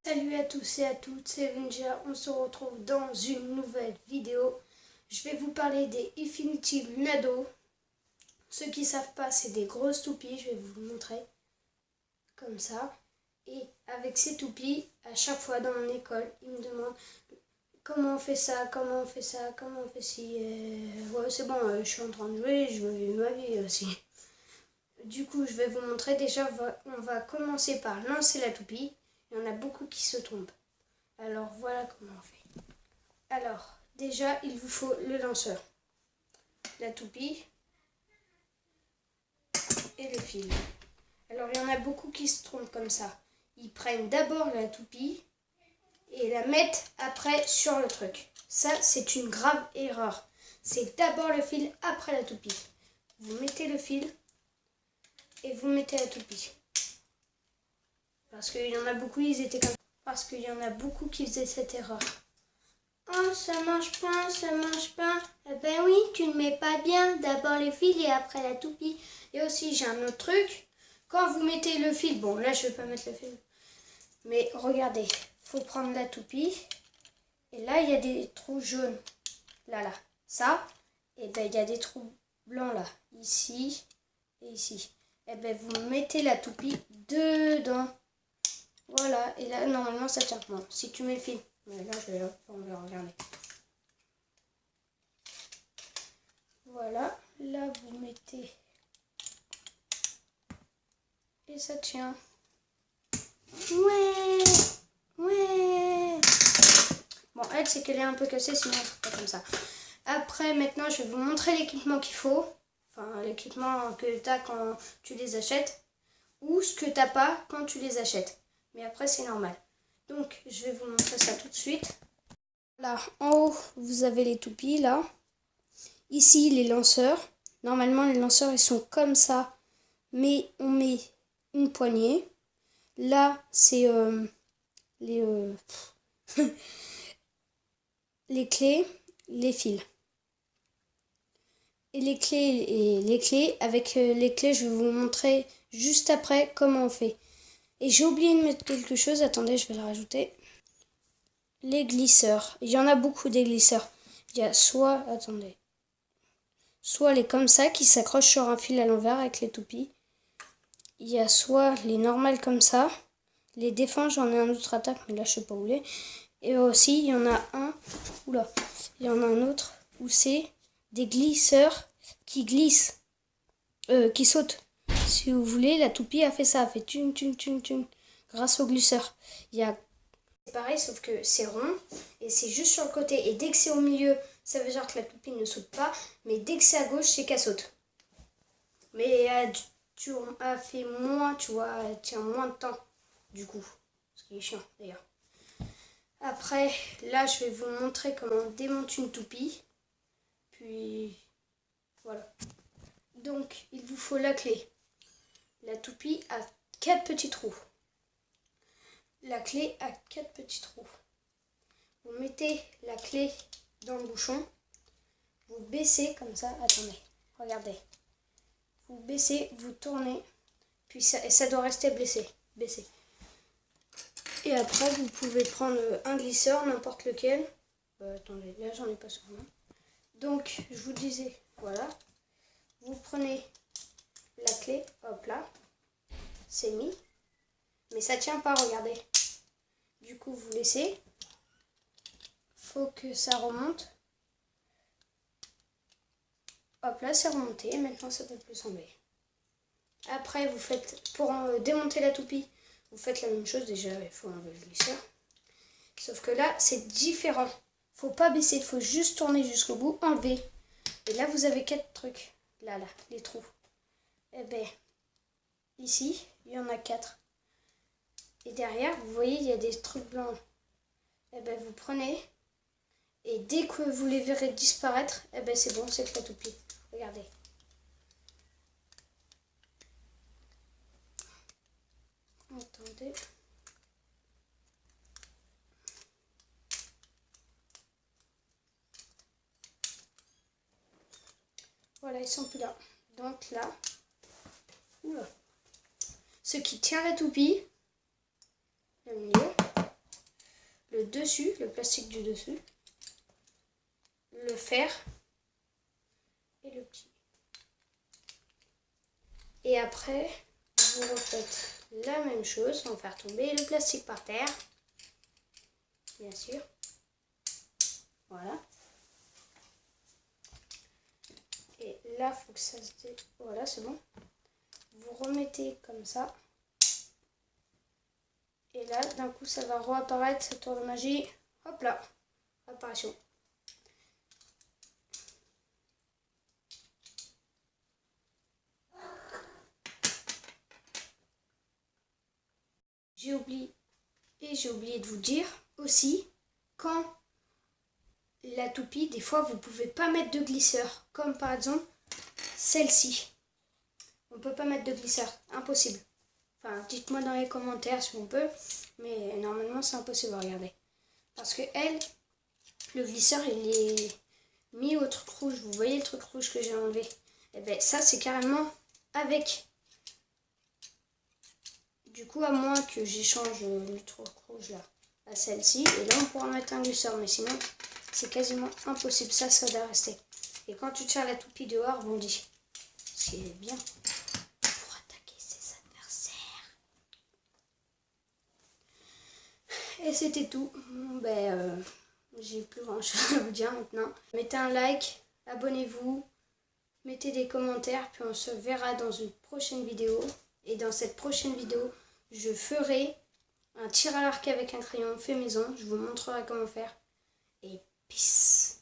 Salut à tous et à toutes, c'est Venja, on se retrouve dans une nouvelle vidéo. Je vais vous parler des Infinity Nado. Ceux qui ne savent pas, c'est des grosses toupies, je vais vous montrer comme ça. Et avec ces toupies, à chaque fois dans mon école, ils me demandent comment on fait ça, comment on fait ça, comment on fait ci. Ouais, c'est bon, je suis en train de jouer, je veux vivre ma vie aussi. Du coup, je vais vous montrer déjà, on va commencer par lancer la toupie. Il y en a beaucoup qui se trompent. Alors voilà comment on fait. Alors déjà il vous faut le lanceur, la toupie et le fil. Alors il y en a beaucoup qui se trompent comme ça. Ils prennent d'abord la toupie et la mettent après sur le truc. Ça c'est une grave erreur. C'est d'abord le fil après la toupie. Vous mettez le fil et vous mettez la toupie. Parce qu'il y en a beaucoup, ils étaient comme ça. Parce qu'il y en a beaucoup qui faisaient cette erreur. Oh, ça marche pas, ça marche pas. Eh ben oui, tu ne mets pas bien. D'abord le fil et après la toupie. Et aussi, j'ai un autre truc. Quand vous mettez le fil, bon là je vais pas mettre le fil. Mais regardez, faut prendre la toupie. Et là, il y a des trous jaunes. Là. Ça, et ben il y a des trous blancs là. Ici et ici. Et ben vous mettez la toupie dedans. Voilà, et là, normalement, ça tient. Bon, si tu mets le fil. Mais là, on va regarder. Voilà, là, vous mettez. Et ça tient. Ouais. Bon, elle, c'est qu'elle est un peu cassée, sinon, c'est pas comme ça. Après, maintenant, je vais vous montrer l'équipement qu'il faut. Enfin, l'équipement que tu as quand tu les achètes. Ou ce que tu n'as pas quand tu les achètes. Mais après, c'est normal. Donc, je vais vous montrer ça tout de suite. Là, en haut, vous avez les toupies, là. Ici, les lanceurs. Normalement, les lanceurs, ils sont comme ça. Mais on met une poignée. Là, c'est les clés, les fils. Et les clés, avec les clés, je vais vous montrer juste après comment on fait. Et j'ai oublié de mettre quelque chose. Attendez, je vais le rajouter. Les glisseurs. Il y en a beaucoup des glisseurs. Il y a soit les comme ça qui s'accrochent sur un fil à l'envers avec les toupies. Il y a soit les normales comme ça. Les défenses, j'en ai un autre attaque, mais là je sais pas où il est. Et aussi, il y en a un. Oula, il y en a un autre où c'est des glisseurs qui glissent. Qui sautent. Si vous voulez, la toupie a fait ça. Elle fait tune. Grâce au glisseur. Il y a. C'est pareil, sauf que c'est rond. Et c'est juste sur le côté. Et dès que c'est au milieu, ça veut dire que la toupie ne saute pas. Mais dès que c'est à gauche, c'est qu'elle saute. Mais tu as fait moins, tu vois. Elle tient moins de temps. Du coup. Ce qui est chiant d'ailleurs. Après, là, je vais vous montrer comment on démonte une toupie. Puis, voilà. Donc, il vous faut la clé. La toupie a 4 petits trous. La clé a 4 petits trous. Vous mettez la clé dans le bouchon. Vous baissez comme ça. Attendez, regardez. Vous baissez, vous tournez. Puis ça doit rester baissé. Et après, vous pouvez prendre un glisseur, n'importe lequel. Attendez, là, j'en ai pas sur moi. Donc, je vous disais, voilà. Vous prenez la clé, hop là. C'est mis. Mais ça tient pas, regardez. Du coup, vous laissez. Faut que ça remonte. Hop là, c'est remonté. Maintenant, ça peut plus sembler. Après, vous faites, pour démonter la toupie, vous faites la même chose. Déjà, il faut enlever le glisseur. Sauf que là, c'est différent. Faut pas baisser, il faut juste tourner jusqu'au bout, enlever. Et là, vous avez 4 trucs. Là, les trous. Et ben, ici, il y en a 4. Et derrière, vous voyez, il y a des trucs blancs. Et ben, vous prenez. Et dès que vous les verrez disparaître, et ben, c'est bon, c'est que la toupie. Regardez. Attendez. Voilà, ils sont plus là. Donc là, oula. Ce qui tient la toupie, le milieu, le dessus, le plastique du dessus, le fer et le petit. Et après, vous refaites la même chose sans faire tomber le plastique par terre, bien sûr. Voilà. Et là, il faut que ça se dé... Voilà, c'est bon. Vous remettez comme ça. Et là, d'un coup, ça va réapparaître, cette tour de magie. Hop là, apparition. J'ai oublié de vous dire aussi, quand la toupie, des fois, vous ne pouvez pas mettre de glisseur. Comme par exemple, celle-ci. On ne peut pas mettre de glisseur, impossible. Enfin, dites-moi dans les commentaires si on peut, mais normalement c'est impossible, regardez. Parce que elle, le glisseur, il est mis au truc rouge. Vous voyez le truc rouge que j'ai enlevé? Et bien ça, c'est carrément avec. Du coup, à moins que j'échange le truc rouge là à celle-ci, et là on pourra mettre un glisseur, mais sinon c'est quasiment impossible, ça doit rester. Et quand tu tires la toupie dehors, on dit, c'est bien pour attaquer ses adversaires. Et c'était tout. J'ai plus grand chose à vous dire maintenant. Mettez un like, abonnez-vous, mettez des commentaires, puis on se verra dans une prochaine vidéo. Et dans cette prochaine vidéo, je ferai un tir à l'arc avec un crayon fait maison. Je vous montrerai comment faire. Et peace.